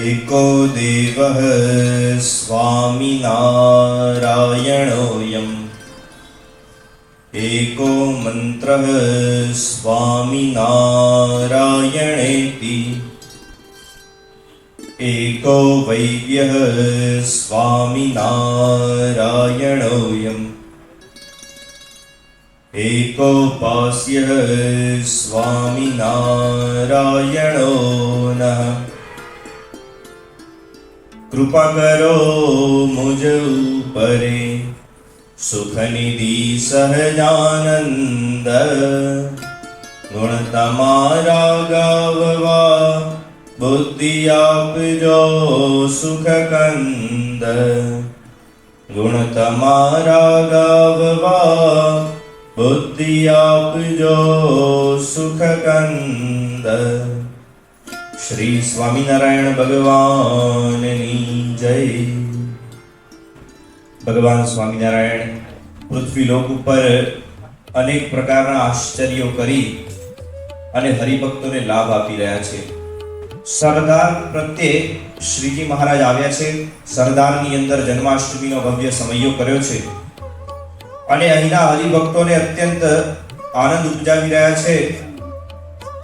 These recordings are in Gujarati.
एको देवः स्वामिनारायणोऽयम् एको मन्त्रः स्वामिनारायणेति एको वैद्यः स्वामिनारायणोऽयम् एकोपास्यः स्वामिनारायणो नः। कृपा करो मुझ ऊपरे सुखनिधि सहजानंद गुण तमारा गाववा बुद्धि आपजो सुख कंद गुण तमारा गाववा बुद्धि आपजो सुख कंद। श्री स्वामीनारायण भगवाननी जय। ભગવાન સ્વામિનારાયણ પૃથ્વી લોક ઉપર અનેક પ્રકારના આશ્ચર્યો કરી અને હરિભક્તોને લાભ આપી રહ્યા છે. સરદાર પ્રત્યે શ્રીજી મહારાજ આવ્યા છે. સરદારની અંદર જન્માષ્ટમીનો ભવ્ય સમયો કર્યો છે અને અહીંના હરિભક્તોને અત્યંત આનંદ ઉપજાવી રહ્યા છે.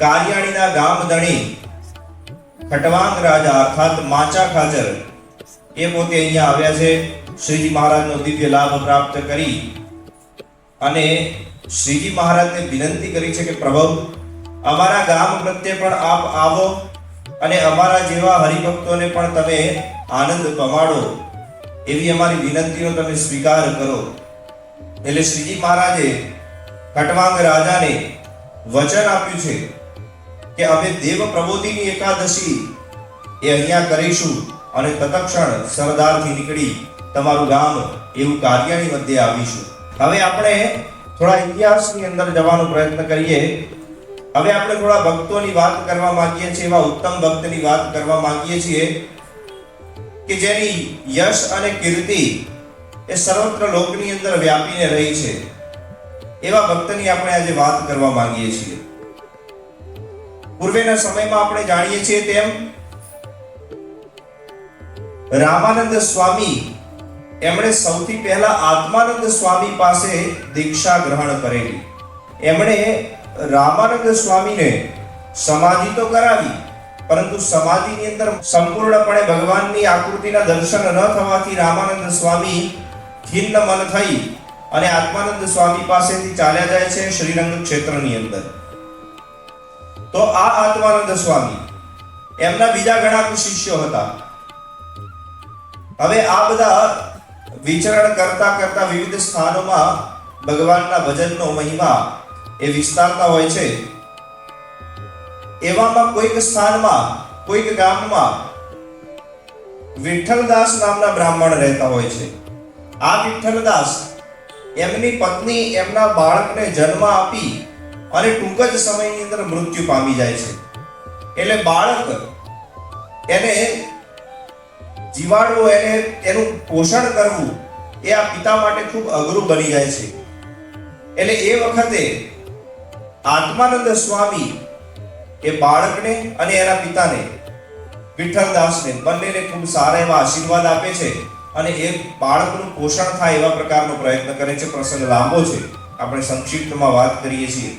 કારિયાણીના ગામ ધણી ખટવાંગ રાજા અર્થાત માચા ખાચર એ પોતે અહીંયા આવ્યા છે. શ્રીજી મહારાજનો દિવ્ય લાભ પ્રાપ્ત કરી અને શ્રીજી મહારાજને વિનંતી કરી છે કે પ્રભુ અમારા ગામ પ્રત્યે પણ આપ આવો અને અમારા જેવા હરિભક્તોને પણ તમે આનંદ પમાડો એવી અમારી વિનંતીનો તમે સ્વીકાર કરો. એટલે શ્રીજી મહારાજે ખટવાંગ રાજાને વચન આપ્યું છે કે અમે દેવ પ્રબોધિની એકાદશી એ અહીંયા કરીશું અને તત્ક્ષણ સરદારથી નીકળી તમારું ગામ એવું કારિયાણી મધ્યે આવીશું. હવે આપણે થોડા ઇતિહાસની અંદર જવાનો પ્રયત્ન કરીએ. હવે આપણે થોડા ભક્તોની વાત કરવા માંગીએ છીએ, એવા ઉત્તમ ભક્તની વાત કરવા માંગીએ છીએ કે જેની યશ અને કીર્તિ એ સર્વત્ર લોકની અંદર વ્યાપીને રહી છે. એવા ભક્તની આપણે આજે વાત કરવા માંગીએ છીએ. પૂર્વેના સમયમાં આપણે જાણીએ છીએ તેમ રામાનંદ સ્વામી એમણે સૌથી પહેલા આત્માનંદ સ્વામી પાસે દીક્ષા ગ્રહણ કરેલી. એમણે રામાનંદ સ્વામીને સમાધિ તો કરાવી, પરંતુ સમાધિની અંદર સંપૂર્ણપણે ભગવાનની આકૃતિના દર્શન ન થવાથી રામાનંદ સ્વામી ખિન્ન મન થઈ અને આત્માનંદ સ્વામી પાસેથી ચાલ્યા જાય છે શ્રીરંગ ક્ષેત્રની અંદર. તો આ આત્માનંદ સ્વામી એમના બીજા ઘણા શિષ્યો હતા. હવે આ બધા વિચરણ કરતા કરતા વિવિધ સ્થાનોમાં ભગવાનના ભજનનો મહિમા એ વિસ્તારતા હોય છે. એવામાં કોઈક સ્થાનમાં કોઈક ગામમાં વિઠ્ઠલદાસ નામના બ્રાહ્મણ રહેતા હોય છે. આ વિઠ્ઠલદાસ એમની પત્ની એમના બાળકને જન્મ આપી અને ટૂંક જ સમયની અંદર મૃત્યુ પામી જાય છે. એટલે બાળક એને જીવાડવો, એને એનું પોષણ કરવું એ આ પિતા માટે ખૂબ અઘરું બની જાય છે. એટલે એ વખતે આત્માનંદ સ્વામી એ બાળકને અને એના પિતાને વિઠ્ઠલદાસને બંનેને ખૂબ સારા એવા આશીર્વાદ આપે છે અને એ બાળકનું પોષણ થાય એવા પ્રકારનો પ્રયત્ન કરે છે. પ્રસંગ લાંબો છે, આપણે સંક્ષિપ્તમાં વાત કરીએ છીએ.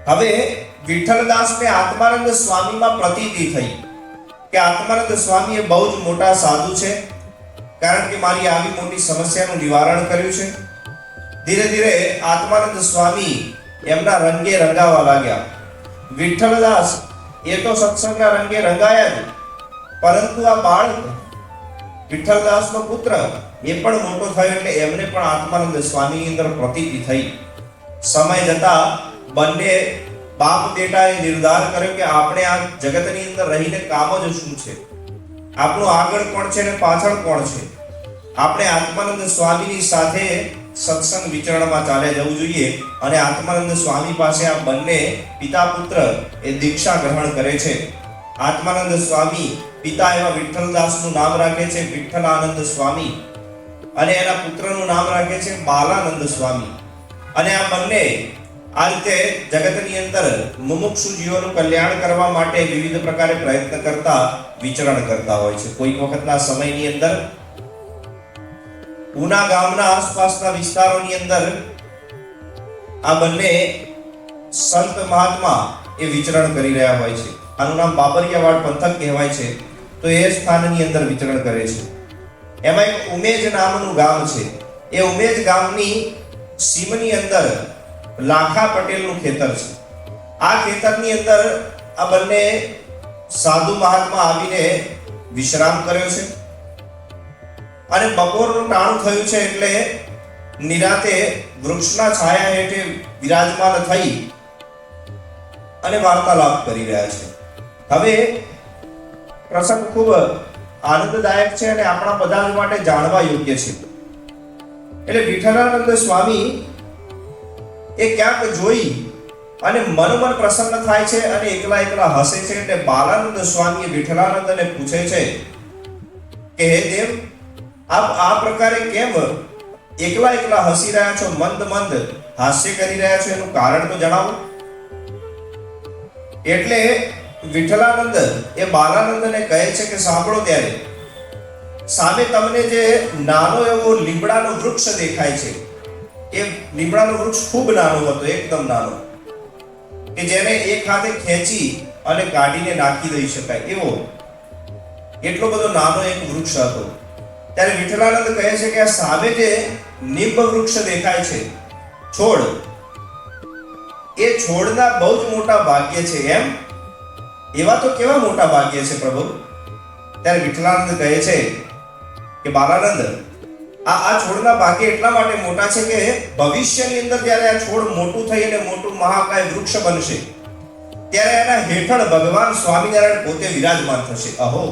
હવે વિઠ્ઠલદાસને આત્માનંદ સ્વામીમાં પ્રતીતિ થઈ કે આત્માનંદ સ્વામી એ બહુ જ મોટા સાધુ છે, કારણ કે મારી આવી મોટી સમસ્યાનું નિવારણ કર્યું છે. ધીરે ધીરે આત્માનંદ સ્વામી એમના રંગે રંગાવા લાગ્યા. વિઠ્ઠલદાસ એ તો સત્સંગના રંગે રંગાયા જ, પરંતુ આ બાળક વિઠ્ઠલદાસનો પુત્ર એ પણ મોટો થયો એટલે એમને પણ આત્માનંદ સ્વામીની અંદર પ્રતીતિ થઈ. સમય જતા બંને બાપ બેટાએ નિર્ધાર કર્યો કે આપણે આ જગતની અંદર રહીને કામ જ શું છે, આપણું આગળ કોણ છે ને પાછળ કોણ છે. આપણે આત્માનંદ સ્વામીની સાથે સત્સંગ વિચરણમાં ચાલ્યા જવું જોઈએ. અને આત્માનંદ સ્વામી પાસે આ બંને પિતા પુત્ર એ દીક્ષા ગ્રહણ કરે છે. આત્માનંદ સ્વામી પિતા એવા વિઠ્ઠલદાસનું નામ રાખે છે વિઠ્ઠલાનંદ સ્વામી અને એના પુત્રનું નામ રાખે છે બાલાનંદ સ્વામી. અને આ બંને આ રીતે જગતની અંદર મુમુક્ષુ જીવોનું કલ્યાણ કરવા માટે વિવિધ પ્રકારે પ્રયત્ન કરતા વિચરણ કરતા હોય છે. કોઈક વખતના સમયની અંદર ઉના ગામના આસપાસના વિસ્તારોની અંદર આ બંને સંત મહાત્મા એ વિચરણ કરી રહ્યા હોય છે. આનું નામ બાબરિયાવાડ પંથક કહેવાય છે. તો એ સ્થાનની અંદર વિચરણ કરે છે. એમાં એક ઉમેજ નામનું ગામ છે. એ ઉમેજ ગામની સીમની અંદર લાખા પટેલનું ખેતર છે. આ ખેતરની અંદર આ બંને સાધુ મહાત્મા આવીને વિશ્રામ કર્યો છે અને બપોરનું ટાણું થયું છે એટલે નિરાતે વૃક્ષના છાયા હેઠે વિરાજમાન થઈ અને વાર્તાલાપ કરી રહ્યા છે. હવે પ્રસંગ ખૂબ આનંદદાયક છે અને આપણા બધા માટે જાણવા યોગ્ય છે. એટલે વિઠ્ઠલાનંદ સ્વામી એ ક્યાંક જોઈ અને મન પ્રસન્ન થાય છે અને એકલા એકલા હસે છે. એટલે બાલાનંદ સ્વામી વિઠ્ઠલાનંદને પૂછે છે કે હે દેવ, આપ આ પ્રકારે કેમ એકલા એકલા હસી રહ્યા છો, મંદ મંદ હાસ્ય કરી રહ્યા છો, એનું કારણ તો જણાવો. એટલે વિઠ્ઠલાનંદ એ બાલાનંદને કહે છે કે સાંભળો, ત્યારે સામે તમને જે નાનો એવો લીમડાનો વૃક્ષ દેખાય છે, એ લીમડાનો વૃક્ષ ખૂબ નાનો હતો, એકદમ નાનો, કે જેને એક હાથે ખેંચી અને કાઢીને નાખી દઈ શકાય એવો એટલો બધો નાનો એક વૃક્ષ હતો. ત્યારે વિઠ્ઠલાનંદ કહે છે કે આ સામે જે નિંબ વૃક્ષ દેખાય છે, છોડ, એ છોડના બહુ જ મોટા ભાગ્ય છે. એમ? એવા તો કેવા મોટા ભાગ્ય છે પ્રભુ? ત્યારે વિઠ્ઠલાનંદ કહે છે કે બાલાનંદ, આ છોડના ભાગ્ય એટલા માટે મોટા છે કે ભવિષ્યની અંદર જ્યારે આ છોડ મોટું થઈ અને મોટું મહાકાય વૃક્ષ બનશે, ત્યારે એના હેઠળ ભગવાન સ્વામિનારાયણ પોતે વિરાજમાન થશે. અહો,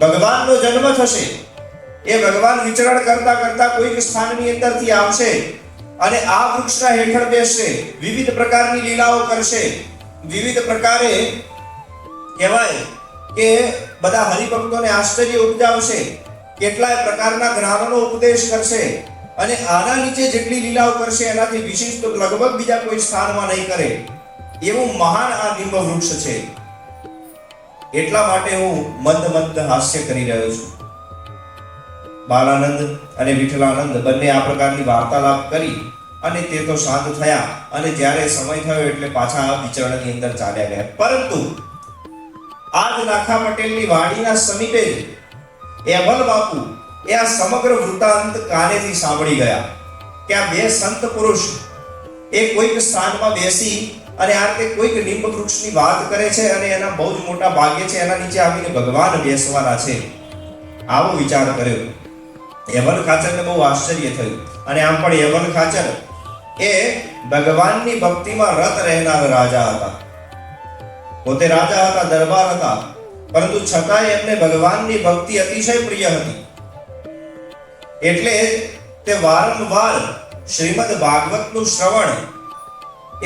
ભગવાનનો જન્મ થશે. એ ભગવાન વિચરણ કરતા કરતા કોઈક સ્થાનની અંદરથી આવશે અને આ વૃક્ષના હેઠળ બેસશે, વિવિધ પ્રકારની લીલાઓ કરશે, વિવિધ પ્રકારે કહેવાય કે બધા હરિભક્તોને આશ્ચર્ય ઉપજાવશે, કેટલાય પ્રકારના જ્ઞાનનો ઉપદેશ કરશે અને આના નીચે જેટલી લીલાઓ કરશે એનાથી વિશિષ્ટ લગભગ બીજા કોઈ સ્થાનમાં નહીં કરે એવું મહાન આ નિંબ વૃક્ષ છે. એટલા માટે હું મંદ મંદ હાસ્ય કરી રહ્યો છું. બાલાનંદ અને વિઠ્ઠલાનંદ બંને આ પ્રકારની વાર્તાલાપ કરી અને તે તો શાંત થયા અને જ્યારે સમય થયો એટલે પાછા વિચરણની અંદર ચાલ્યા ગયા. પરંતુ આજ લાખા પટેલની વાડીના સમીપે એવલ બાપુ એ આ સમગ્ર વૃત્તાંત કાનેથી સાંભળી ગયા કે આ બે સંત પુરુષ એ કોઈક સ્થાનમાં બેસી અને આ રીતે કોઈક નિંબ વૃક્ષની વાત કરે છે અને એના બહુ જ મોટા ભાગ્ય છે, એના નીચે આવીને ભગવાન બેસવાના છે. આવો વિચાર કર્યો. એવલ ખાચરને બહુ આશ્ચર્ય થયું. અને આમ પણ એવલ ખાચર એ ભગવાનની ભક્તિમાં રત રહેનાર રાજા હતા. પોતે રાજા હતા, દરબાર હતા, પરંતુ છતાંય એમને ભગવાનની ભક્તિ અતિશય પ્રિય હતી. એટલે તે વારંવાર શ્રીમદ ભાગવતનું શ્રવણ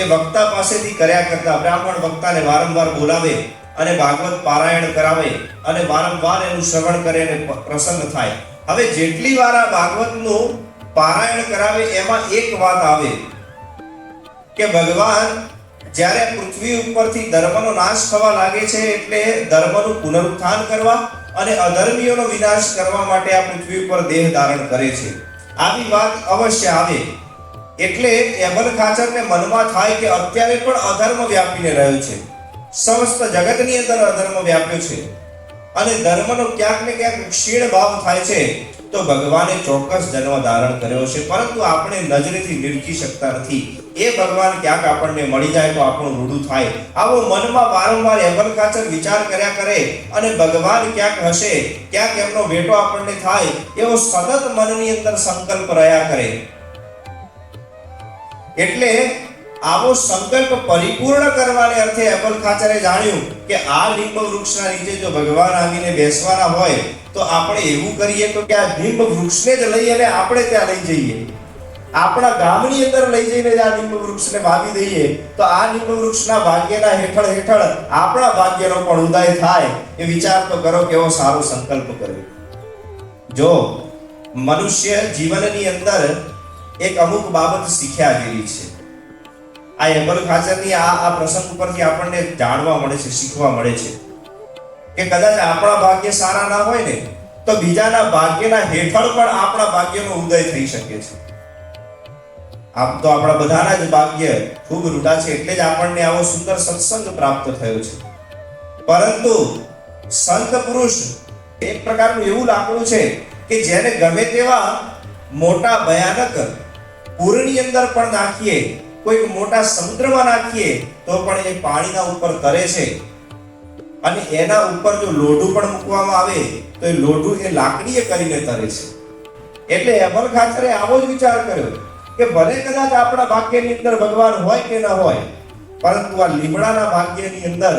એ વક્તા પાસેથી કર્યા કરતા. બ્રાહ્મણ વક્તાને વારંવાર બોલાવે અને ભાગવત પારાયણ કરાવે અને વારંવાર એનું શ્રવણ કરે અને પ્રસન્ન થાય. હવે જેટલી વાર આ ભાગવતનું પારાયણ કરાવે એમાં એક વાત આવે કે ભગવાન જ્યારે પૃથ્વી ઉપરથી ધર્મનો નાશ થવા લાગે છે એટલે ધર્મનું પુનરુત્થાન કરવા અને અધર્મીઓનો વિનાશ કરવા માટે આ પૃથ્વી ઉપર દેહ ધારણ કરે છે. આવી વાત અવશ્ય આવે. એટલે એવલ ખાચરને મનમાં થાય કે અત્યારે પણ અધર્મ વ્યાપીને રહ્યો છે, સમસ્ત જગતની અંદર અધર્મ વ્યાપ્યો છે અને ધર્મનો ક્યાંક ને ક્યાંક ક્ષીણ ભાવ થાય છે. તો ભગવાને ચોક્કસ જન્મ ધારણ કર્યો છે, પરંતુ આપણે નજરેથી નિરખી શકતા નથી. એ ભગવાન ક્યાંક આપણને મળી જાય તો આપણું રૂડું થાય. આવો મનમાં વારંવાર એવલ ખાચર વિચાર કર્યા કરે અને ભગવાન ક્યાંક હશે, ક્યાંક એમનો ભેટો આપણને થાય એવો સતત મનની અંદર સંકલ્પ રહ્યા કરે. એટલે આવો સંકલ્પ પરિપૂર્ણ કરવાને અર્થે એપલ ખાચરે જાણ્યું કે આ લીંબ વૃક્ષના નીચે જો ભગવાન આવીને બેસવાના હોય તો આપણે એવું કરીએ તો કે આ લીંબ વૃક્ષને જ લઈ અને આપણે ત્યાં લઈ જઈએ, આપણા ગામની અંદર લઈ જઈને આ લીંબ વૃક્ષને વાવી દઈએ તો આ લીંબ વૃક્ષના ભાગ્યના હેઠળ હેઠળ આપણા ભાગ્યનો પણ ઉદય થાય. એ વિચાર તો કરો, કેવો સારો સંકલ્પ કર્યો. જો મનુષ્ય જીવનની અંદર એક અમુક બાબત શીખ્યા જેવી છે. આ એબલ ખાચરની આ પ્રસંગ ઉપરથી આપણને જાણવા મળે છે, શીખવા મળે છે કે કદાચ આપણા ભાગ્ય સારા ના હોય ને તો બીજાના ભાગ્યના હેઠળ પણ આપણા ભાગ્યનો ઉદય થઈ શકે છે. આમ તો આપણા બધાના જ ભાગ્ય ખૂબ રૂડા છે, એટલે જ આપણને આવો સુંદર સત્સંગ પ્રાપ્ત થયો છે. પરંતુ સંત પુરુષ એક પ્રકારનું એવું લાકડું છે કે જેને ગમે તેવા મોટા ભયાનક પૂરની અંદર પણ નાખીએ, કોઈક મોટા સમુદ્રમાં નાખીએ તો પણ એ પાણીના ઉપર તરે છે. અને એના ઉપર જો લોઢું પણ મૂકવામાં આવે તો એ લોઢું એ લાકડીએ કરીને તરે છે. એટલે એબલ ખાચરે આવો જ વિચાર કર્યો કે ભલે કદાચ આપણા ભાગ્યની અંદર ભગવાન હોય કે ન હોય, પરંતુ આ લીમડાના ભાગ્યની અંદર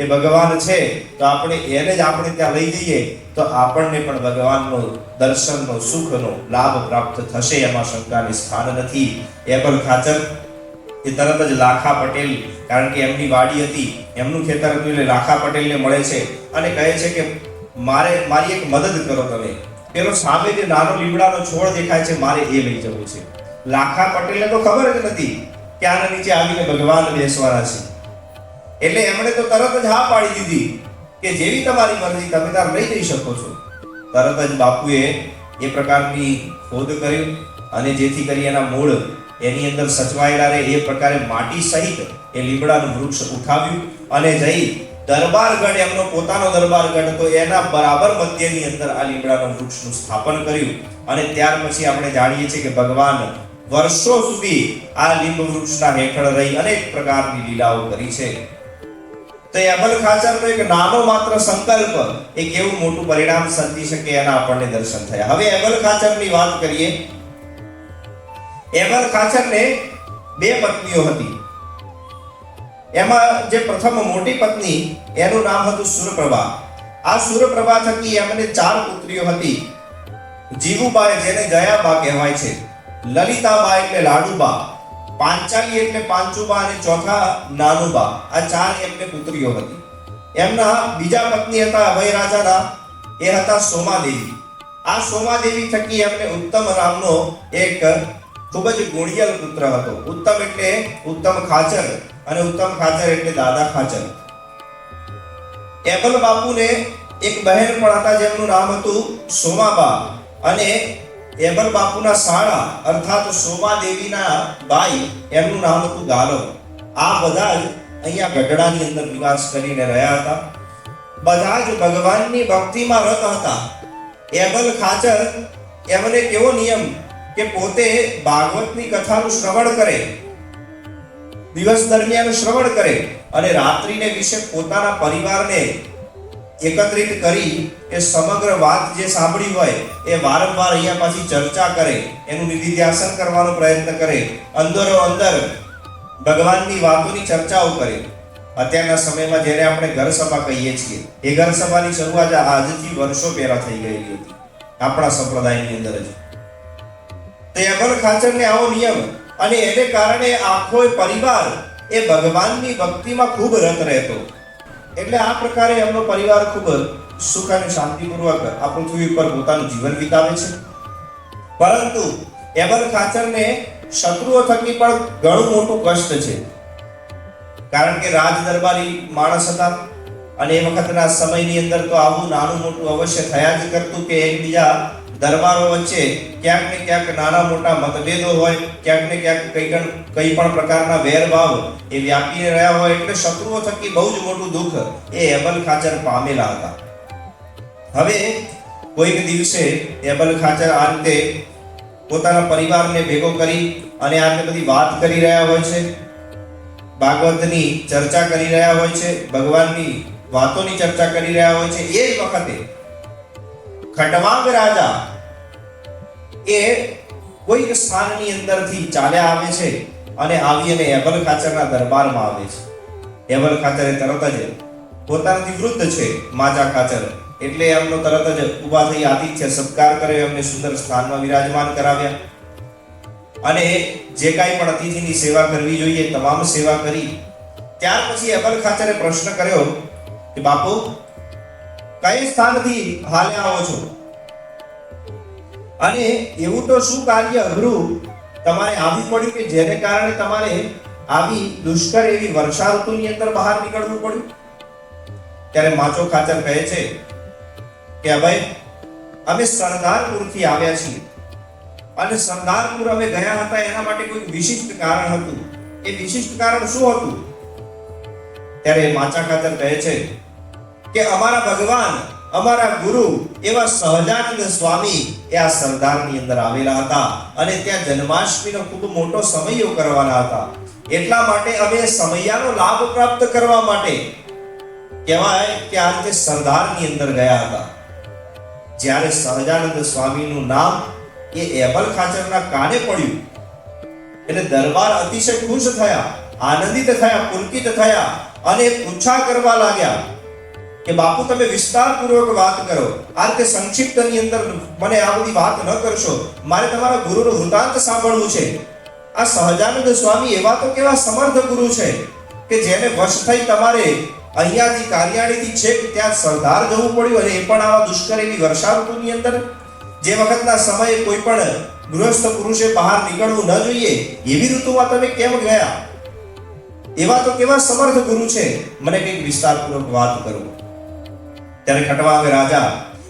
એ ભગવાન છે, તો આપણે એને જ આપણે ત્યાં લઈ જઈએ તો આપણને પણ ભગવાનનો દર્શનનો સુખનો લાભ પ્રાપ્ત થશે, એમાં શંકાની સ્થાન નથી. એબલ ખાચર એ તરત જ લાખા પટેલ, કારણ કે એમની વાડી હતી, એમનું ખેતર હતું, એટલે લાખા પટેલને મળે છે અને કહે છે કે મારી એક મદદ કરો તમે. પેલો સામે જે નાનો લીમડાનો છોડ દેખાય છે, મારે એ લઈ જવું છે. લાખા પટેલને તો ખબર જ નથી કે આના નીચે આવીને ભગવાન બેસવાના છે. એટલે એમણે તો તરત જ હા પાડી દીધી કે જેવી તમારી મરજી, તમે તાર લઈ જઈ શકો છો. તરત જ બાપુએ એ પ્રકારની ખોદ કર્યું અને જેથી કરી એના મૂળ એની અંદર સચવાયેલા રહે એ પ્રકારે માટી સહિત એ લીમડાનું વૃક્ષ ઉઠાવ્યું અને જઈ દરબારગઢ, એમનો પોતાનો દરબારગઢ હતો, એના બરાબર મધ્યની અંદર આ લીમડાનું વૃક્ષનું સ્થાપન કર્યું. અને ત્યાર પછી આપણે જાણીએ છીએ કે ભગવાન વર્ષો સુધી આ લીંબ વૃક્ષના હેઠળ રહી અનેક પ્રકારની લીલાઓ કરી છે. તો એબલ ખાચરનો એક નાનો માત્ર સંકલ્પ એક એવું મોટું પરિણામ સર્જી શકે, એના આપણને દર્શન થયા. હવે એબલ ખાચરની વાત કરીએ. એબલ ખાચરને બે પત્નીઓ હતી. એમાં જે પ્રથમ મોટી પત્ની એનું નામ હતું સુરપ્રભા. આ સુરપ્રભા થકી એમને 4 પુત્રીઓ હતી. જીવુબા જેને જયાબા કહેવાય છે, લલિતાબા એટલે લાડુબા, પાંચાલી એટલે પાંચુબા અને ચોથા નાનુબા. આ 4 એમને પુત્રીઓ હતી. એમના બીજા પત્ની હતા અભય રાજાના, એ હતા સોમાદેવી. આ સોમાદેવી થકી એમને ઉત્તમ નામનો એક ખૂબ જ ગુણિયલ પુત્ર હતો. ઉત્તમ એટલે ઉત્તમ ખાચર અને ઉત્તમ ખાચર એટલે દાદા ખાચર. એબલ બાપુને એક બહેન પણ હતા જેમનું નામ હતું સોમાબા, અને એબલ બાપુના શાળા અર્થાત સોમાદેવીના ભાઈ એમનું નામ હતું ગાલવ. આ બધા જ અહીંયા ગઢડાની અંદર નિવાસ કરીને રહ્યા હતા. બધા જ ભગવાનની ભક્તિમાં રત હતા. એબલ ખાચર એમને કેવો નિયમ કે પોતે ભાગવતની કથાનું શ્રવણ કરે, દિવસ દરમિયાન શ્રવણ કરે અને રાત્રિને વિશે પોતાના પરિવારને એકત્રિત કરી એ સમગ્ર વાત જે સાંભળી હોય એ વારંવાર અહીંયા પાછી ચર્ચા કરે, એનું નિધિધ્યાસન કરવાનો પ્રયત્ન કરે, અંદરો અંદર ભગવાનની વાતોની ચર્ચાઓ કરે. અત્યારના સમયમાં જેને આપણે ઘર સભા કહીએ છીએ, એ ઘર સભાની શરૂઆત આજથી વર્ષો પહેલા થઈ ગયેલી હતી આપણા સંપ્રદાયની અંદર જ. તો એબલ ખાચરને આવો નિયમ, અને એને કારણે આખો પરિવાર એ ભગવાનની ભક્તિમાં ખૂબ રત રહેતો. એટલે આ પ્રકારે એમનો પરિવાર ખૂબ સુખ અને શાંતિપૂર્વક આ પૃથ્વી ઉપર પોતાનું જીવન વિતાવે છે. પરંતુ એબલ ખાચરને શત્રુઓ થકી પણ ઘણું મોટું કષ્ટ છે, કારણ કે રાજ દરબારી માણસ હતા અને એ વખતના સમયની અંદર તો આવું નાનું મોટું અવશ્ય થયા જ કરતું કે એકબીજા દરબારો વચ્ચે ક્યાંક ને ક્યાંક નાના મોટા મતભેદો હોય, ક્યાંક ને ક્યાંક કઈ પણ પ્રકારના વેરભાવ એ વ્યાપી રહ્યા હોય. એટલે શત્રુઓ થકી બહુ જ મોટું દુઃખ એ એબલ ખાચર પામેલા હતા. હવે કોઈક દિવસે એબલ ખાચર આ રીતે પોતાના પરિવારને ભેગો કરી અને આટલી બધી વાત કરી રહ્યા હોય છે, ભાગવતની ચર્ચા કરી રહ્યા હોય છે, ભગવાનની વાતોની ચર્ચા કરી રહ્યા હોય છે. એ જ વખતે ખટવાંગ રાજા એ કોઈક સ્થાનની અંદરથી ચાલ્યા આવે છે અને આવી અને એબલ ખાચરના દરબારમાં આવે છે. એબલ ખાચરે તરત જ પોતાનાથી વૃદ્ધ છે માજા ખાચર, એટલે એમનો તરત જ ઊભા થઈ આતિથ્ય સત્કાર કર્યો, એમને સુંદર સ્થાનમાં વિરાજમાન કરાવ્યા અને જે કાંઈ પણ અતિથિની સેવા કરવી જોઈએ તમામ સેવા કરી. ત્યાર પછી એબલ ખાચરે પ્રશ્ન કર્યો કે બાપુ, કઈ સ્થાનથી હાલે આવો છો અને એવું તો શું કાર્ય અઘરું તમારે આવી પડ્યું કે જેને કારણે તમારે આવી દુષ્કર એવી વર્ષા ઋતુની અંદર બહાર નીકળવું પડ્યું? ત્યારે માચો ખાચર કહે છે કે ભાઈ, અમે સરદારપુરથી આવ્યા છીએ અને સરદારપુર અમે ગયા હતા એના માટે કોઈ વિશિષ્ટ કારણ હતું. એ વિશિષ્ટ કારણ શું હતું? ત્યારે માચા ખાચર કહે છે કે અમારા ભગવાન, અમારા ગુરુ એવા સહજાનંદ સ્વામી એ આ સરદારની અંદર આવેલા હતા અને ત્યાં જન્માષ્ટમીનો ખૂબ મોટો સમયો કરવાના હતા. એટલા માટે અમે સમયનો લાભ પ્રાપ્ત કરવા માટે કહેવાય કે આ રીતે સરદારની અંદર ગયા હતા. જ્યારે સહજાનંદ સ્વામીનું નામ એ એબલ ખાચરના કાને પડ્યું એટલે દરબાર અતિશય ખુશ થયા, આનંદિત થયા, પુલકિત થયા અને પૂછા કરવા લાગ્યા કે બાપુ, તમે વિસ્તારપૂર્વક વાત કરો. આ રીતે સંક્ષિપ્તની અંદર મને આ બધી વાત ન કરશો. મારે તમારા ગુરુનો વૃતાંત સાંભળવું છે. આ સહજાનંદ સ્વામી એવા તો કેવા સમર્થ ગુરુ છે કે જેને વશ થઈ તમારે અહીંયાથી કારિયાણીથી છેક ત્યાં સરદાર જવું પડ્યું, અને એ પણ આવા દુષ્કર એવી વર્ષા ઋતુની અંદર. જે વખતના સમયે કોઈ પણ ગૃહસ્થ પુરુષે બહાર નીકળવું ન જોઈએ એવી ઋતુમાં તમે કેમ ગયા? એવા તો કેવા સમર્થ ગુરુ છે, મને કંઈક વિસ્તારપૂર્વક વાત કરો. ત્યારે ખટવાંગ રાજા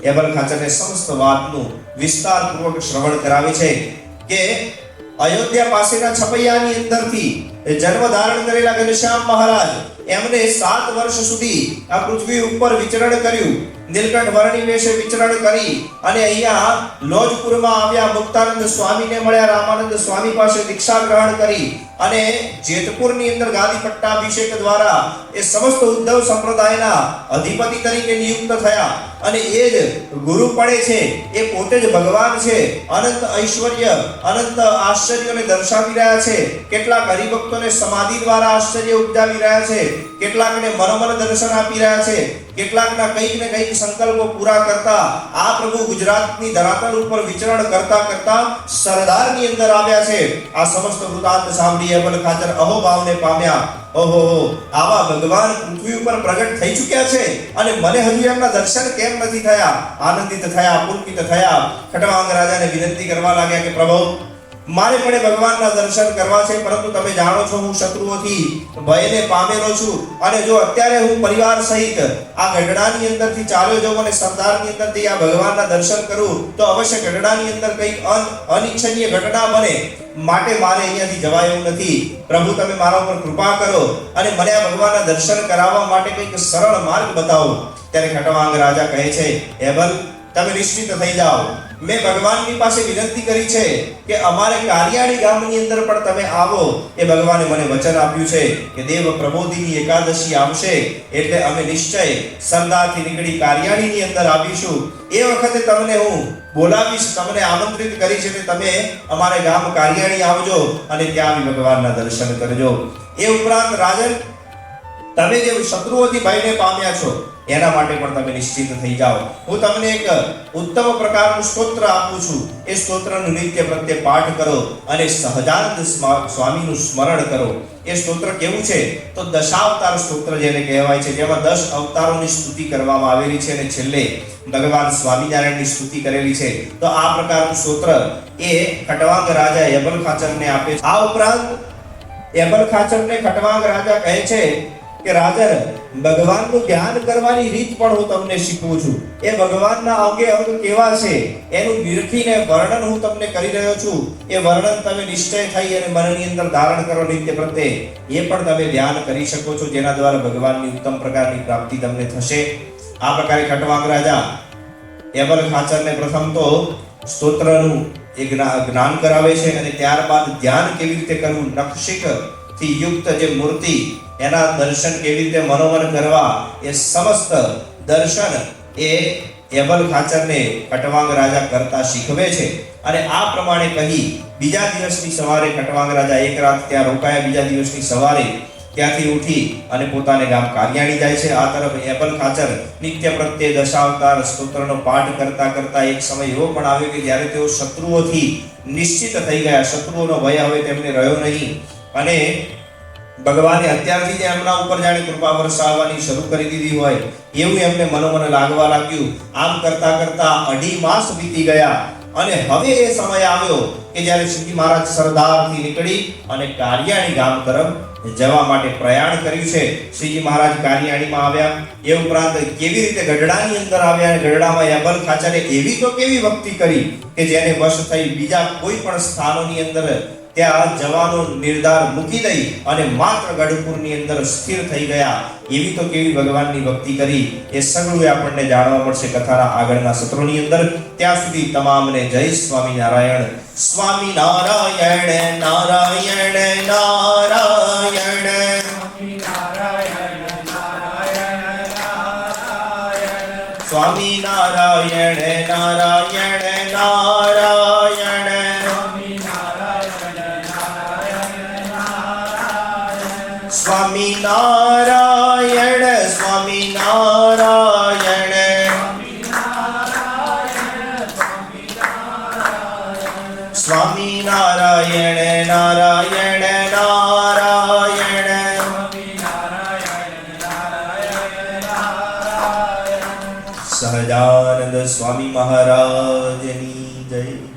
એબલ ખાચરને સમસ્ત વાતનું વિસ્તારપૂર્વક શ્રવણ કરાવે છે કે અયોધ્યા પાસેના છપૈયાની અંદરથી જન્મ ધારણ કરેલા ઘનશ્યામ મહારાજ એમને 7 વર્ષ સુધી આ પૃથ્વી ઉપર વિચરણ કર્યું. નીલકંઠ વર્ણી વેશે વિચરણ કરી અને અહીંયા લોજપુરમાં આવ્યા. મુક્તાનંદ સ્વામીને મળ્યા, રામાનંદ સ્વામી પાસે દીક્ષા ગ્રહણ કરી અને જેતપુરની અંદર ગાદી પટ્ટાભિષેક દ્વારા એ સમસ્ત ઉદ્ધવ સંપ્રદાયના અધિપતિ તરીકે નિયુક્ત થયા. અને એ જ ગુરુ પડે છે, એ પોતે જ ભગવાન છે. અનંત ઐશ્વર્ય, અનંત આશ્ચર્યોને દર્શાવી રહ્યા છે. કેટલાક હરિભક્તોને સમાધિ દ્વારા આશ્ચર્ય ઉપજાવી રહ્યા છે, કેટલાકને મનોમન દર્શન આપી રહ્યા છે, કેટલાકના કંઈક ને કંઈક સંકલ્પો પૂરા કરતા આ પ્રભુ ગુજરાતની ધરાતલ ઉપર વિચરણ કરતા કરતા સરદારની અંદર આવ્યા છે. આ સમસ્ત વૃતાંત સાંભળી એબલ ખાચર અહોભાવને પામ્યા. ઓહો, આવા ભગવાન પૃથ્વી ઉપર પ્રગટ થઈ ચૂક્યા છે અને મને હજુ એમના દર્શન કેમ નથી થયા? આનંદિત થયા, પુલકિત થયા. ખટવાંગ રાજાને વિનંતી કરવા લાગ્યા કે પ્રભુ, મારે પણ ભગવાનના દર્શન કરવા છે, પરંતુ તમે જાણો છો હું શત્રુઓથી ભયને પામેલો છું અને જો અત્યારે હું પરિવાર સહિત આ ગઢડાની અંદરથી ચાલ્યો જાઉં અને સરદારની અંદરથી આ ભગવાનના દર્શન કરું તો અવશ્ય ગઢડાની અંદર કંઈક અનિચ્છનીય ઘટના બને. માટે મારે અહીંયાથી જવાય એવું નથી. પ્રભુ, તમે મારા ઉપર કૃપા કરો અને મને આ ભગવાનના દર્શન કરાવવા માટે કંઈક સરળ માર્ગ બતાવો. ત્યારે ખટવાંગ રાજા કહે છે, એબલ, તમે નિશ્ચિત થઈ જાઓ. મેં ભગવાનની પાસે વિનંતી કરી છે કે અમારે કારિયાણી ગામની અંદર પણ તમે આવો. એ ભગવાને મને વચન આપ્યું છે કે દેવ પ્રબોધિની એકાદશી આવશે એટલે અમે નિશ્ચય સરદારથી નીકળી કારિયાણીની અંદર આવીશું. એ વખતે તમને હું બોલાવીશ, તમને આમંત્રિત કરી છે કે તમે અમારે ગામ કારિયાણી આવજો અને ત્યાં આવી ભગવાનના દર્શન કરજો. એ ઉપરાંત રાજન, તમે જે શત્રુઓથી ભયને પામ્યા છો એના માટે પણ તમે નિશ્ચિત થઈ જાઓ. હું તમને એક ઉત્તમ પ્રકારનું સ્તોત્ર આપું છું. એ સ્તોત્રનું નિત્ય પ્રત્યે પાઠ કરો અને સહજાનંદ સ્વામીનું સ્મરણ કરો. એ સ્તોત્ર કેવું છે તો દશાવતાર સ્તોત્ર જેને કહેવાય છે, જેમાં 10 અવતારોની સ્તુતિ કરવામાં આવેલી છે અને છેલ્લે ભગવાન સ્વામિનારાયણની સ્તુતિ કરેલી છે. તો આ પ્રકારનું સ્તોત્ર એ ખટવાંગ રાજા એબલ ખાચરને આપે છે. આ ઉપરાંત એબલ ખાચરને ખટવાંગ રાજા કહે છે કે રાજન, ભગવાનનું ધ્યાન કરવાની રીત પણ હું તમને શીખવું છું. એ ભગવાનના અંગે અંગ કેવા છે એનું નિરખીને વર્ણન હું તમને કરી રહ્યો છું. એ વર્ણન તમે નિશ્ચય થઈ અને મનની અંદર ધારણ કરો નિત્ય પ્રત્યે. એ પણ તમે ધ્યાન કરી શકો છો, જેના દ્વારા ભગવાનની ઉત્તમ પ્રકારની પ્રાપ્તિ તમને થશે. આ પ્રકારે ખટવાંગ રાજા એબલ ખાચરને પ્રથમ તો સ્તોત્રનું એક જ્ઞાન કરાવે છે અને ત્યારબાદ ધ્યાન કેવી રીતે કરવું, નખશિખ થી યુક્ત જે મૂર્તિ એના દર્શન કેવી રીતે મનોમન કરવા, એ સમસ્ત દર્શન એ એબલ ખાચરને ખટવાંગ રાજા કરતા શીખવે છે. અને આ પ્રમાણે કહી બીજા દિવસની સવારે ખટવાંગ રાજા એક રાત ત્યાં રોકાયા. બીજા દિવસની સવારે ત્યાંથી ઉઠી અને પોતાને ગામ કારિયાણી જાય છે. આ તરફ એબલ ખાચર નિત્ય પ્રત્યે દશાવતાર સ્તોત્રનો પાઠ કરતા કરતા એક સમય એવો પણ આવ્યો કે જ્યારે તેઓ શત્રુઓથી નિશ્ચિત થઈ ગયા. શત્રુઓનો ભય હવે તેમને રહ્યો નહીં અને ભગવાને અત્યારથી જ એમના ઉપર જાણે કૃપા વરસાવવાની શરૂ કરી દીધી હોય એવું એમને મનોમન લાગવા લાગ્યું. આમ કરતા કરતા 2.5 માસ વીતી ગયા અને હવે એ સમય આવ્યો કે જ્યારે શ્રીજી મહારાજ સરદારથી નીકળી અને કારિયાણી ગામ તરફ જવા માટે પ્રયાણ કર્યું છે. શ્રીજી મહારાજ કારિયાણીમાં આવ્યા, એ ઉપરાંત કેવી રીતે ગઢડાની અંદર આવ્યા અને ગઢડામાં યબલ ખાચરે એવી તો કેવી ભક્તિ કરી કે જેને વશ થઈ બીજા કોઈ પણ સ્થાનોની અંદર ત્યાં જવાનો નિર્ધાર મૂકી દઈ અને માત્ર ગઢપુરની અંદર સ્થિર થઈ ગયા. એવી તો કેવી ભગવાનની ભક્તિ કરી, એ સગળું આપણને જાણવા મળશે કથાના આગળના સત્રોની અંદર. ત્યાં સુધી તમામને જય સ્વામિનારાયણ. સ્વામિનારાયણ નારાયણ નારાયણ. સ્વામિનારાયણ નારાયણ નારાયણ. સ્વામિનારાયણ સ્વામિનારાયણ. સ્વામિનારાયણ નારાયણ નારાયણ. સહજાનંદ સ્વામી મહારાજની જય.